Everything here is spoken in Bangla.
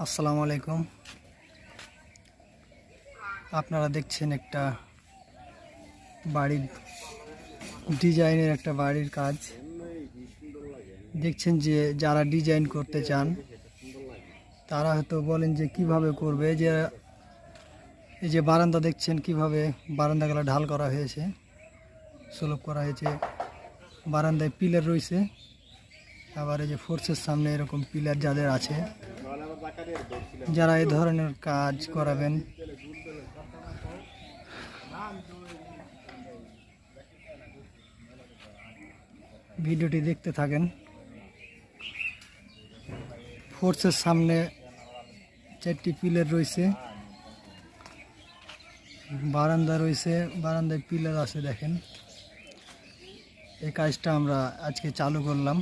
আসসালামু আলাইকুম। আপনারা দেখছেন একটা বাড়ির ডিজাইনের একটা বাড়ির কাজ দেখছেন। যে যারা ডিজাইন করতে চান তারা হয়তো বলেন যে কিভাবে করবে। যে এই যে বারান্দা দেখছেন কিভাবে বারান্দাগুলো ঢাল করা হয়েছে, স্লোপ করা হয়েছে, বারান্দায় পিলার রয়েছে। আবার এই যে ফোর্সের সামনে এরকম পিলার যাদের আছে, যারা এই ধরনের কাজ করাবেন, ভিডিওটি দেখতে থাকেন। ফোর্সের সামনে 4টি পিলার রয়েছে, বারান্দা রয়েছে, বারান্দায় পিলার আছে। দেখেন, এই কাজটা আমরা আজকে চালু করলাম।